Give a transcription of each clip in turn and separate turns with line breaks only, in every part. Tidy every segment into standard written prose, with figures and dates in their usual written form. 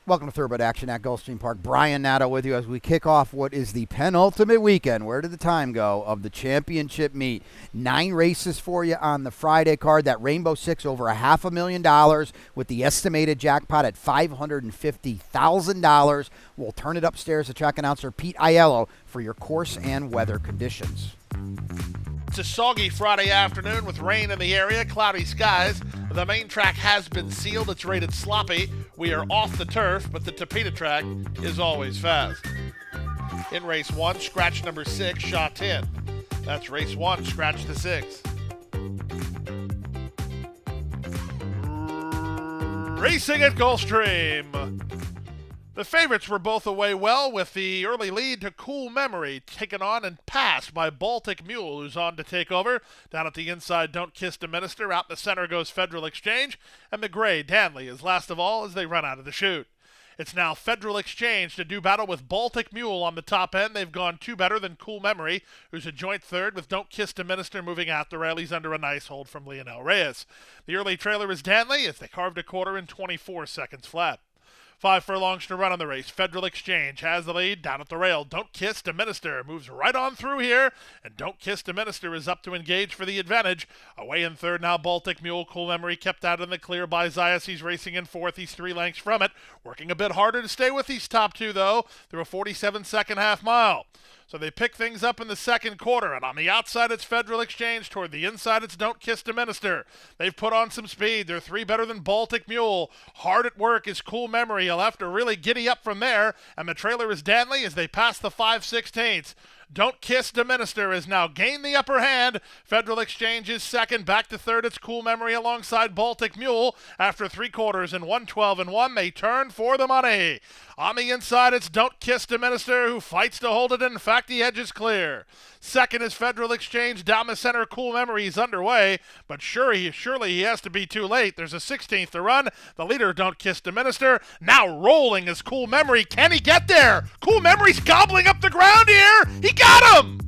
Welcome to Thoroughbred Action at Gulfstream Park. Brian Nato with you as we kick off what is the penultimate weekend. Where did the time go of the championship meet? 9 races for you on the Friday card. That Rainbow Six over $500,000 with the estimated jackpot at $550,000. We'll turn it upstairs to track announcer Pete Aiello for your course and weather conditions.
It's a soggy Friday afternoon with rain in the area, cloudy skies. The main track has been sealed. It's rated sloppy. We are off the turf, but the Topeka track is always fast. In race 1, scratch number 6, shot 10. That's race 1, scratch the 6. Racing at Gulfstream. The favorites were both away well, with the early lead to Cool Memory taken on and passed by Baltic Mule, who's on to take over. Down at the inside, Don't Kiss the Minister. Out in the center goes Federal Exchange. And the gray, Danley, is last of all as they run out of the chute. It's now Federal Exchange to do battle with Baltic Mule on the top end. They've gone 2 better than Cool Memory, who's a joint third, with Don't Kiss the Minister moving out the rail. He's under a nice hold from Lionel Reyes. The early trailer is Danley as they carved a quarter in 24 seconds flat. 5 furlongs to run on the race. Federal Exchange has the lead down at the rail. Don't Kiss the Minister moves right on through here, and Don't Kiss the Minister is up to engage for the advantage. Away in third now, Baltic Mule. Cool Memory kept out in the clear by Zayas. He's racing in fourth. He's 3 lengths from it. Working a bit harder to stay with these top 2, though, through a 47-second half mile. So they pick things up in the second quarter, and on the outside it's Federal Exchange. Toward the inside it's Don't Kiss the Minister. They've put on some speed. They're 3 better than Baltic Mule. Hard at work is Cool Memory. He'll have to really giddy up from there, and the trailer is Danley as they pass the 5/16. Don't Kiss the Minister has now gained the upper hand. Federal Exchange is second. Back to third, it's Cool Memory alongside Baltic Mule. After 3 quarters and 1:12-1, they turn for the money. On the inside, it's Don't Kiss the Minister, who fights to hold it. In fact, the edge is clear. Second is Federal Exchange. Down the center, Cool Memory is underway, but surely he has to be too late. There's a 16th to run. The leader, Don't Kiss the Minister, now rolling is Cool Memory. Can he get there? Cool Memory's gobbling up the ground here. He got him!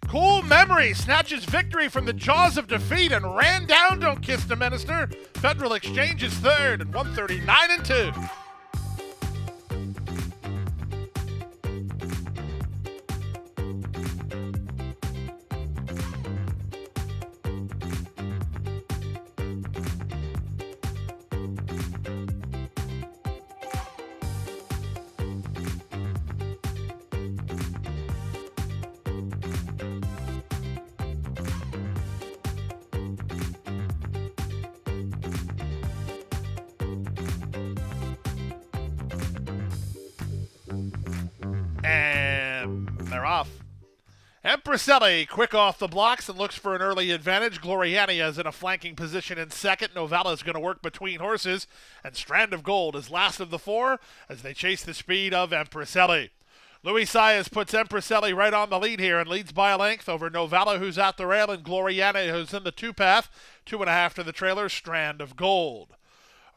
Cool Memory snatches victory from the jaws of defeat and ran down Don't Kiss the Minister. Federal Exchange is third and 139-2. And they're off. Empreselli quick off the blocks and looks for an early advantage. Gloriania is in a flanking position in second. Novella is going to work between horses. And Strand of Gold is last of the 4 as they chase the speed of Empreselli. Luis Saez puts Empreselli right on the lead here and leads by a length over Novella, who's at the rail, and Gloriana, who's in the 2 path. 2.5 to the trailer, Strand of Gold.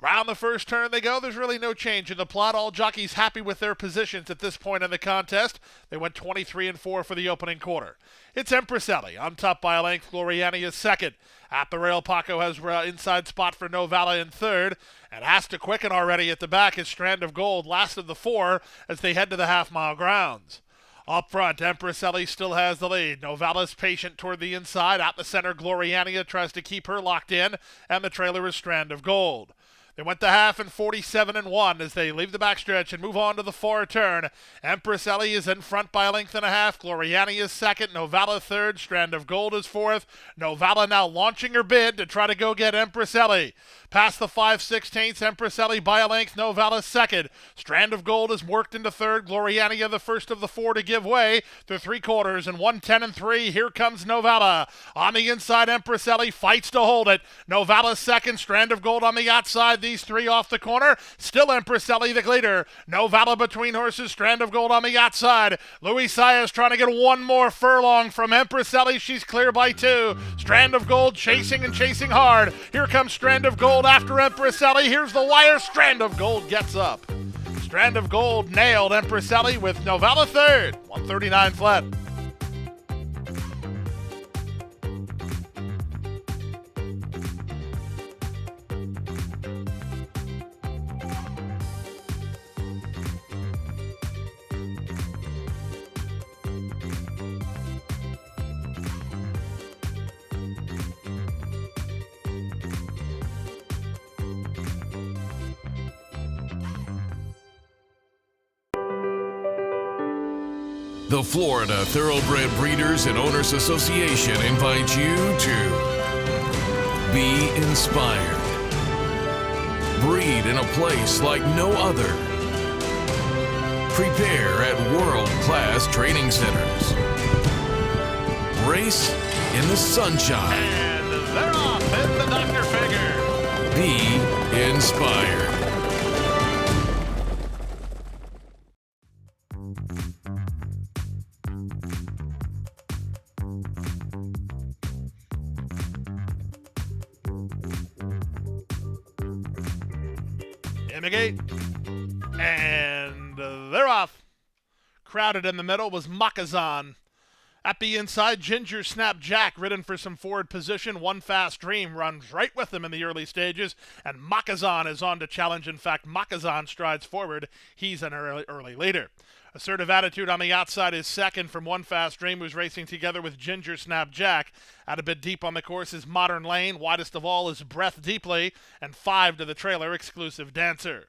Around the first turn they go. There's really no change in the plot. All jockeys happy with their positions at this point in the contest. They went 23-4 for the opening quarter. It's Empreselli on top by a length. Gloriani is second. At the rail, Paco has inside spot for Novella in third. And has to quicken already at the back is Strand of Gold, last of the 4 as they head to the half-mile grounds. Up front, Empreselli still has the lead. Novella's patient toward the inside. Out the center, Gloriania tries to keep her locked in. And the trailer is Strand of Gold. They went to half in 47-1 as they leave the backstretch and move on to the far turn. Empreselli is in front by a length and a half. Gloriani is second. Novella third. Strand of Gold is fourth. Novella now launching her bid to try to go get Empreselli. Past the 5/16, Empreselli by a length. Novella second. Strand of Gold is worked into third. Gloriania the first of the 4 to give way. Through 3 quarters and 1:10-3. Here comes Novella. On the inside, Empreselli fights to hold it. Novella second. Strand of Gold on the outside. these three off the corner. Still Empresselli the leader. Novella between horses. Strand of Gold on the outside. Louis Saez trying to get one more furlong from Empresselli. She's clear by 2. Strand of Gold chasing and chasing hard. Here comes Strand of Gold after Empresselli. Here's the wire. Strand of Gold gets up. Strand of Gold nailed Empresselli with Novella third. 139 flat.
The Florida Thoroughbred Breeders and Owners Association invites you to be inspired. Breed in a place like no other. Prepare at world-class training centers. Race in the sunshine.
And they're off in the Dr. Figure.
Be inspired.
Immigrate. And they're off. Crowded in the middle was Makazan. At the inside, Ginger Snap Jack, ridden for some forward position. One Fast Dream runs right with him in the early stages, and Makazan is on to challenge. In fact, Makazan strides forward. He's an early leader. Assertive Attitude on the outside is second from One Fast Dream, who's racing together with Ginger Snap Jack. Out a bit deep on the course is Modern Lane. Widest of all is Breath Deeply, and 5 to the trailer, Exclusive Dancer.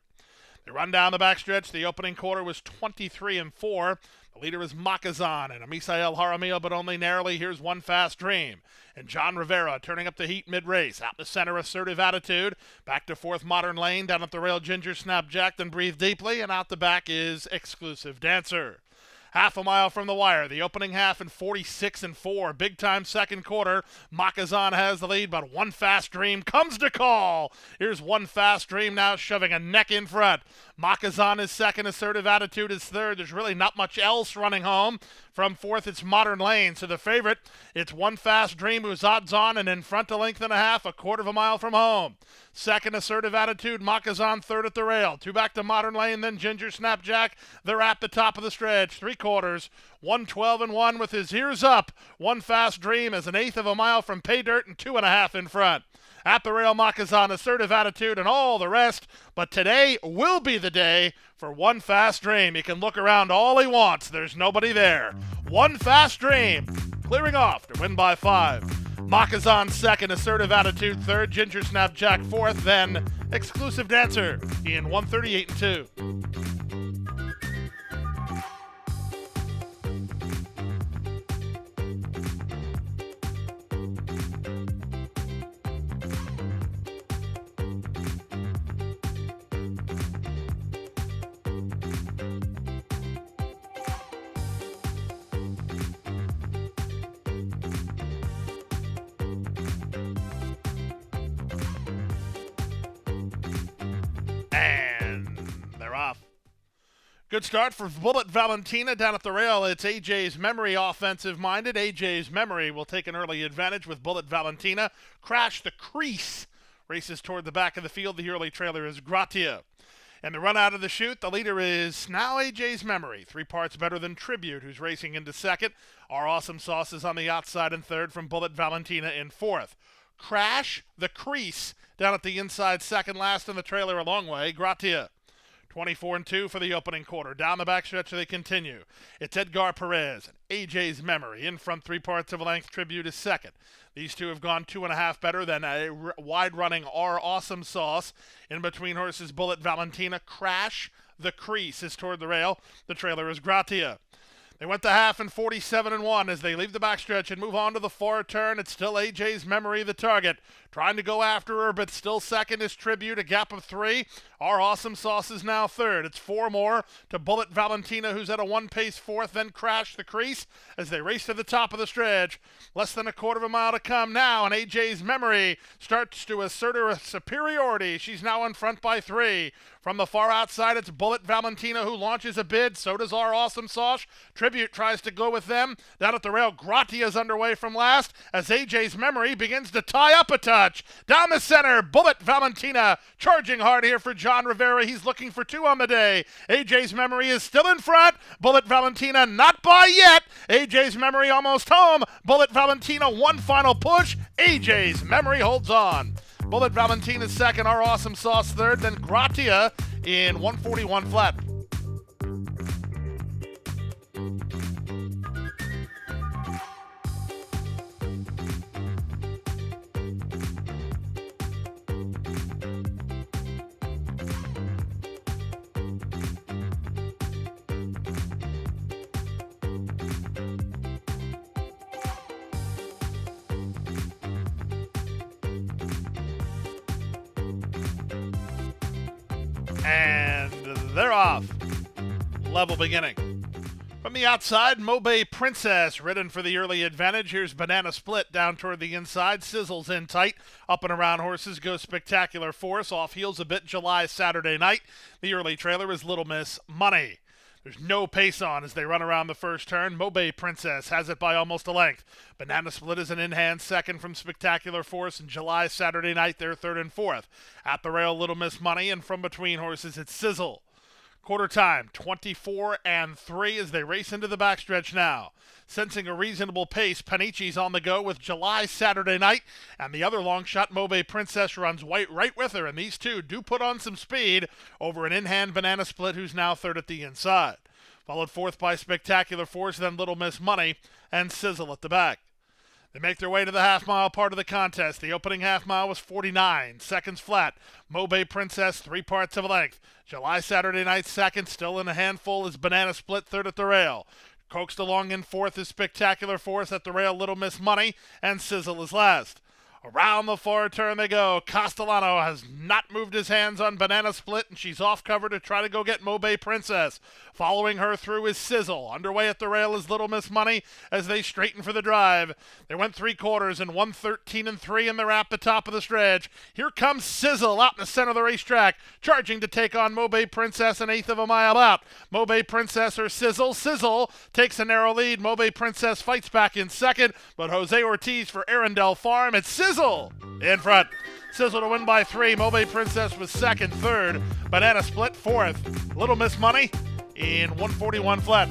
They run down the backstretch. The opening quarter was 23-4. The leader is Makazan and Misael Jaramillo, but only narrowly. Here's One Fast Dream. And John Rivera turning up the heat mid-race. Out the center, Assertive Attitude. Back to fourth, Modern Lane. Down at the rail, Ginger Snap Jack, then Breathe Deeply. And out the back is Exclusive Dancer. Half a mile from the wire. The opening half in 46-4. Big time second quarter. Makazan has the lead, but One Fast Dream comes to call. Here's One Fast Dream now shoving a neck in front. Makazan is second. Assertive Attitude is third. There's really not much else running home. From fourth, it's Modern Lane. So the favorite, it's One Fast Dream, who's odds on and in front a length and a half, a quarter of a mile from home. Second, Assertive Attitude. Makazan third at the rail. 2 back to Modern Lane, then Ginger Snap Jack. They're at the top of the stretch. 3/4. 112-1 with his ears up. One Fast Dream is an eighth of a mile from pay dirt and 2.5 in front. At the rail, Makazan, Assertive Attitude, and all the rest. But today will be the day for One Fast Dream. He can look around all he wants. There's nobody there. One Fast Dream clearing off to win by 5. Makazan second, Assertive Attitude third, Ginger Snap Jack fourth, then Exclusive Dancer in 138-2. And they're off. Good start for Bullet Valentina down at the rail. It's AJ's Memory offensive-minded. AJ's Memory will take an early advantage with Bullet Valentina. Crash the crease. Races toward the back of the field. The early trailer is Gratia. And the run out of the chute, the leader is now AJ's Memory. 3 parts better than Tribute, who's racing into second. Our Awesome Sauce is on the outside in third from Bullet Valentina in fourth. Crash the crease down at the inside, second last in the trailer a long way. Gratia. 24-2 for the opening quarter. Down the backstretch they continue. It's Edgar Perez and AJ's Memory. In front, 3 parts of a length. Tribute is second. These two have gone 2.5 better than a wide-running Our Awesome Sauce. In between horses, Bullet Valentina. Crash the crease is toward the rail. The trailer is Gratia. They went to half in 47-1 as they leave the backstretch and move on to the far turn. It's still AJ's Memory, the target. Trying to go after her, but still second is Tribute, a gap of 3. Our Awesome Sauce is now third. It's 4 more to Bullet Valentina, who's at a 1-pace fourth, then Crash the Crease as they race to the top of the stretch. Less than a quarter of a mile to come now, and AJ's Memory starts to assert her superiority. She's now in front by 3. From the far outside, it's Bullet Valentina who launches a bid. So does Our Awesome Sauce. Tribute tries to go with them. Down at the rail, Gratia's underway from last as AJ's Memory begins to tie up a touch. Down the center, Bullet Valentina charging hard here for John Rivera. He's looking for 2 on the day. AJ's Memory is still in front. Bullet Valentina not by yet. AJ's Memory almost home. Bullet Valentina one final push. AJ's Memory holds on. Bullet Valentina second, Our Awesome Sauce third, then Gratia in 141 flat. And they're off. Level beginning. From the outside, Mobay Princess ridden for the early advantage. Here's Banana Split down toward the inside. Sizzles in tight. Up and around horses goes Spectacular Force. Off heels a bit July Saturday night. The early trailer is Little Miss Money. There's no pace on as they run around the first turn. Mobay Princess has it by almost a length. Banana Split is an in-hand second from Spectacular Force, and July Saturday night they're third and fourth. At the rail, Little Miss Money, and from between horses it's Sizzle. Quarter time, 24 and 3 as they race into the backstretch now. Sensing a reasonable pace, Panici's on the go with July Saturday night, and the other long shot, Mobay Princess, runs right with her, and these two do put on some speed over an in-hand Banana Split, who's now third at the inside. Followed fourth by Spectacular Force, then Little Miss Money, and Sizzle at the back. They make their way to the half-mile part of the contest. The opening half-mile was 49 seconds flat. Mobay Princess, 3 parts of a length. July Saturday night second, still in a handful, is Banana Split, third at the rail. Coaxed along in fourth is Spectacular Force. At the rail, Little Miss Money, and Sizzle is last. Around the far turn they go. Castellano has not moved his hands on Banana Split, and she's off cover to try to go get Mobay Princess. Following her through is Sizzle. Underway at the rail is Little Miss Money as they straighten for the drive. They went 3 quarters and 1:13 and 3 in the wrap, the top of the stretch. Here comes Sizzle out in the center of the racetrack, charging to take on Mobay Princess an eighth of a mile out. Mobay Princess or Sizzle. Sizzle takes a narrow lead. Mobay Princess fights back in second, but Jose Ortiz for Arundel Farm. It's Sizzle in front. Sizzle to win by 3. Mobay Princess was second, third. Banana Split fourth. Little Miss Money in 141 flat.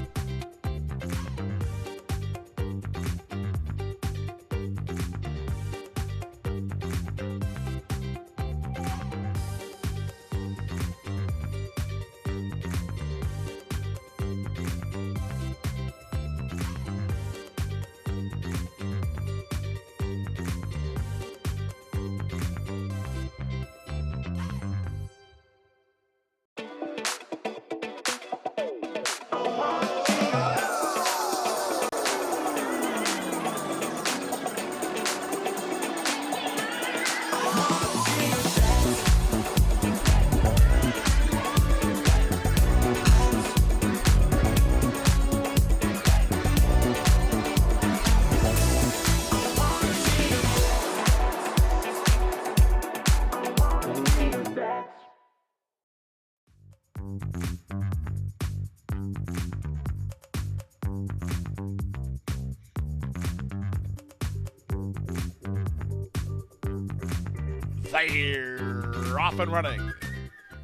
They're off and running.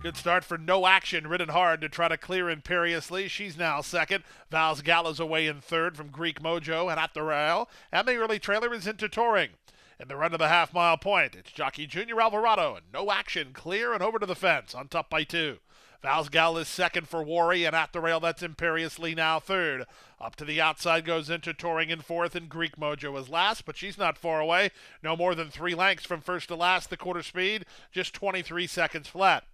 Good start for No Action, ridden hard to try to clear Imperiously. She's now second. Val's Gala's away in third from Greek Mojo and at the rail. And the early trailer is into touring. In the run to the half-mile point, it's jockey Junior Alvarado and No Action clear and over to the fence on top by 2. Val's Gal is second for Worry, and at the rail, that's Imperiously now third. Up to the outside goes Into Touring in fourth, and Greek Mojo is last, but she's not far away. No more than 3 lengths from first to last, the quarter speed, just 23 seconds flat.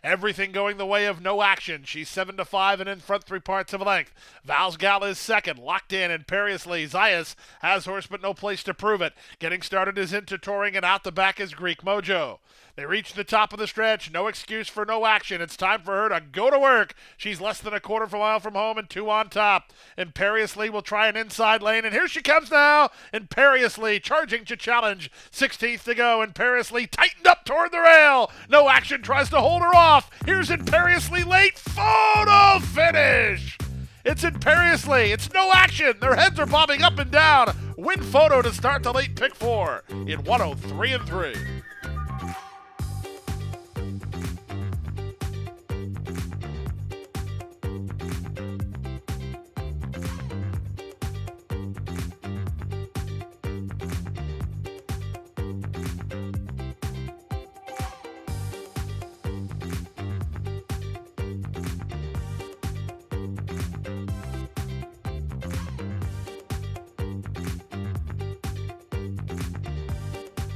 Everything going the way of No Action. She's 7-5 and in front 3/4 of a length. Val's Gala is second, locked in imperiously. Zayas has horse but no place to prove it. Getting started is Into Touring, and out the back is Greek Mojo. They reach the top of the stretch. No excuse for No Action. It's time for her to go to work. She's less than a quarter of a mile from home and 2 on top. Imperiously will try an inside lane, and here she comes now. Imperiously charging to challenge. 16th to go. Imperiously tightened up toward the rail. No Action tries to hold her off. Here's Imperiously late. Photo finish. It's Imperiously. It's No Action. Their heads are bobbing up and down. Win photo to start the late pick 4 in 103 and 3.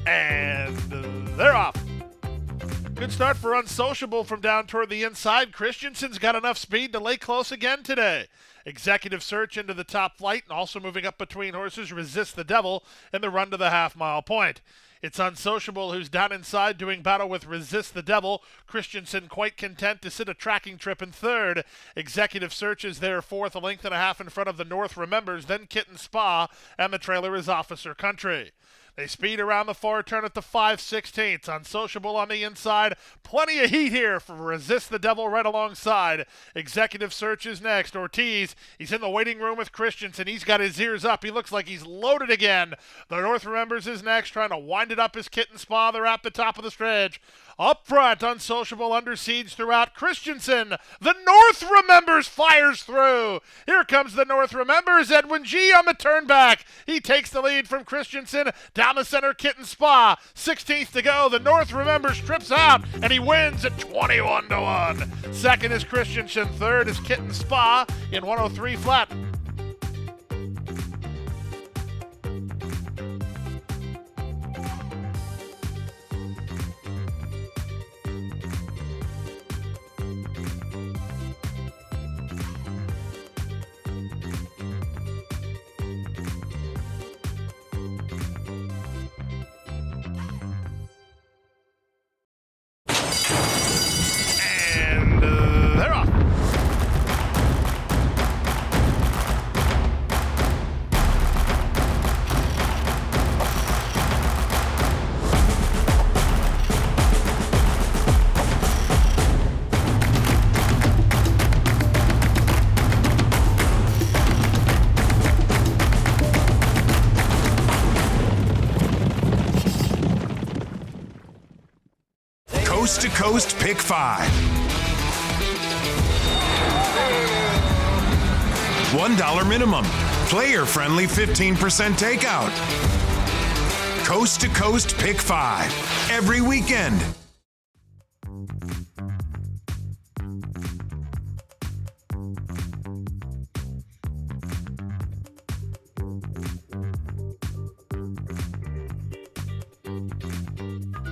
And they're off. Good start for Unsociable from down toward the inside. Christensen's got enough speed to lay close again today. Executive Search into the top flight, and also moving up between horses, Resist the Devil in the run to the half-mile point. It's Unsociable who's down inside doing battle with Resist the Devil. Christensen quite content to sit a tracking trip in third. Executive Search is there fourth, 1.5 lengths in front of the North Remembers, then Kitten Spa, and the trailer is Officer Country. They speed around the far turn at the 5/16. Unsociable on the inside. Plenty of heat here for Resist the Devil right alongside. Executive Search is next. Ortiz, he's in the waiting room with Christensen. He's got his ears up. He looks like he's loaded again. The North Remembers is next, trying to wind it up his Kitten Spa. They're at the top of the stretch. Up front, Unsociable under siege throughout. Christensen, the North Remembers fires through. Here comes the North Remembers. Edwin G on the turn back. He takes the lead from Christensen. Down the center, Kitten Spa. 16th to go. The North Remembers trips out, and he wins at 21-1. Second is Christensen. Third is Kitten Spa in 103 flat. They're off.
Coast to Coast Pick 5. $1 minimum. Player-friendly 15% takeout. Coast to Coast Pick 5. Every weekend.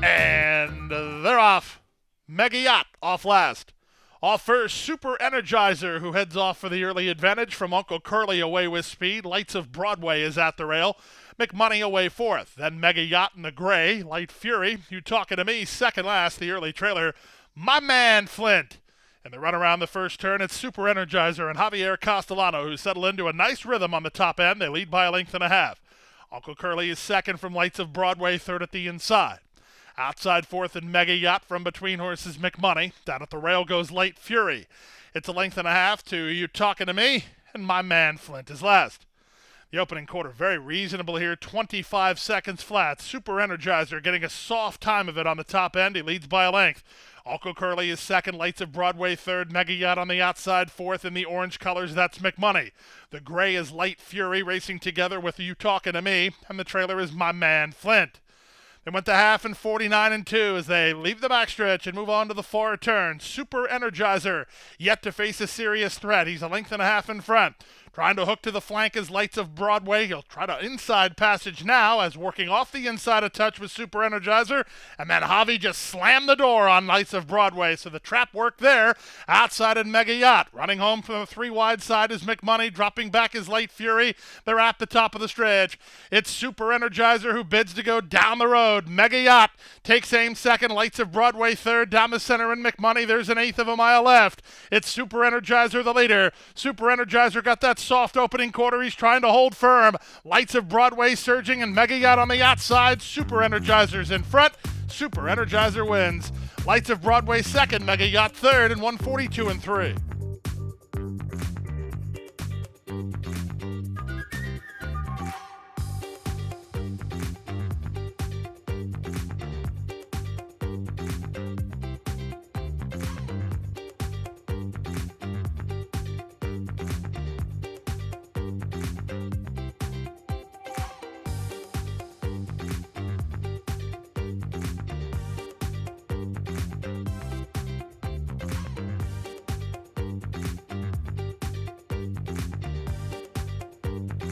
And they're off. Mega Yacht off last. Off first, Super Energizer, who heads off for the early advantage from Uncle Curly away with speed. Lights of Broadway is at the rail. McMoney away fourth. Then Mega Yacht in the gray. Light Fury, You Talking to Me, second last. The early trailer, My Man Flint. And the run around the first turn, it's Super Energizer and Javier Castellano, who settle into a nice rhythm on the top end. They lead by 1.5 lengths. Uncle Curly is second from Lights of Broadway, third at the inside. Outside fourth and Mega Yacht from between horses McMoney. Down at the rail goes Light Fury. It's 1.5 lengths to You Talking to Me, and My Man Flint is last. The opening quarter very reasonable here, 25 seconds flat. Super Energizer getting a soft time of it on the top end. He leads by 1 length. Uncle Curly is second, Lights of Broadway third, Mega Yacht on the outside fourth. In the orange colors, that's McMoney. The gray is Light Fury racing together with You Talking to Me, and the trailer is My Man Flint. They went to half in 49-2 as they leave the backstretch and move on to the far turn. Super Energizer yet to face a serious threat. He's 1.5 lengths in front. Trying to hook to the flank is Lights of Broadway. He'll try to inside passage now as working off the inside of touch with Super Energizer. And then Javi just slammed the door on Lights of Broadway. So the trap worked there. Outside in Mega Yacht. Running home from the 3 wide side is McMoney. Dropping back is Light Fury. They're at the top of the stretch. It's Super Energizer who bids to go down the road. Mega Yacht takes aim second. Lights of Broadway third. Down the center in McMoney. There's an eighth of a mile left. It's Super Energizer the leader. Super Energizer got that soft opening quarter. He's trying to hold firm. Lights of Broadway surging and Mega Yacht on the outside. Super Energizer's in front. Super Energizer wins. Lights of Broadway second. Mega Yacht third and 142 and 3.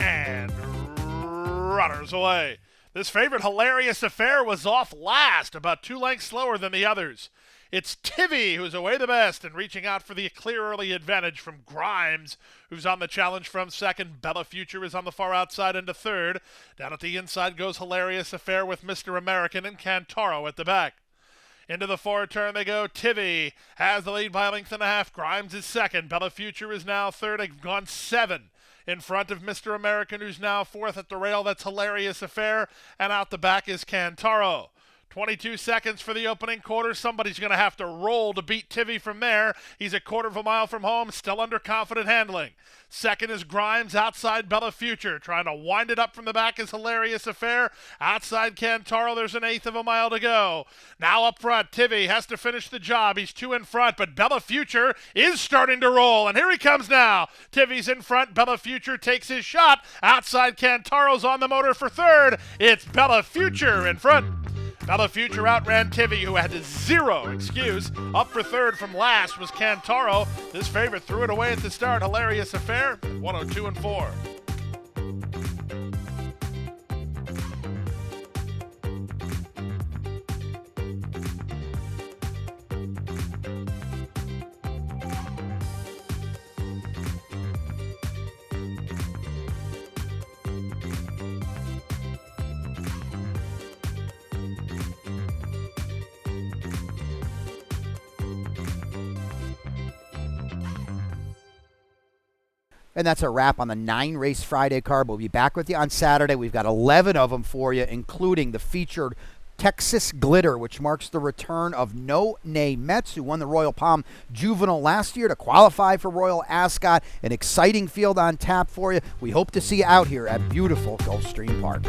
And runners away. This favorite Hilarious Affair was off last, about 2 lengths slower than the others. It's Tivy who's away the best and reaching out for the clear early advantage from Grimes, who's on the challenge from second. Bella Future is on the far outside into third. Down at the inside goes Hilarious Affair with Mr. American and Cantaro at the back. Into the forward turn they go. Tivy has the lead by a length and a half. Grimes is second. Bella Future is now third. They've gone 7 in front of Mr. American, who's now fourth at the rail. That's Hilarious Affair. And out the back is Cantaro. 22 seconds for the opening quarter. Somebody's going to have to roll to beat Tivy from there. He's a quarter of a mile from home, still under confident handling. Second is Grimes, outside Bella Future. Trying to wind it up from the back is Hilarious Affair. Outside Cantaro, there's an eighth of a mile to go. Now up front, Tivy has to finish the job. He's 2 in front, but Bella Future is starting to roll. And here he comes now. Tivy's in front. Bella Future takes his shot. Outside Cantaro's on the motor for third. It's Bella Future in front. Bella Future outran Tivy, who had 0 excuse. Up for third from last was Cantaro. This favorite threw it away at the start. Hilarious Affair, 102 and 4.
And that's a wrap on the 9-race Friday card. We'll be back with you on Saturday. We've got 11 of them for you, including the featured Texas Glitter, which marks the return of No Nay Metz, who won the Royal Palm Juvenile last year to qualify for Royal Ascot. An exciting field on tap for you. We hope to see you out here at beautiful Gulfstream Park.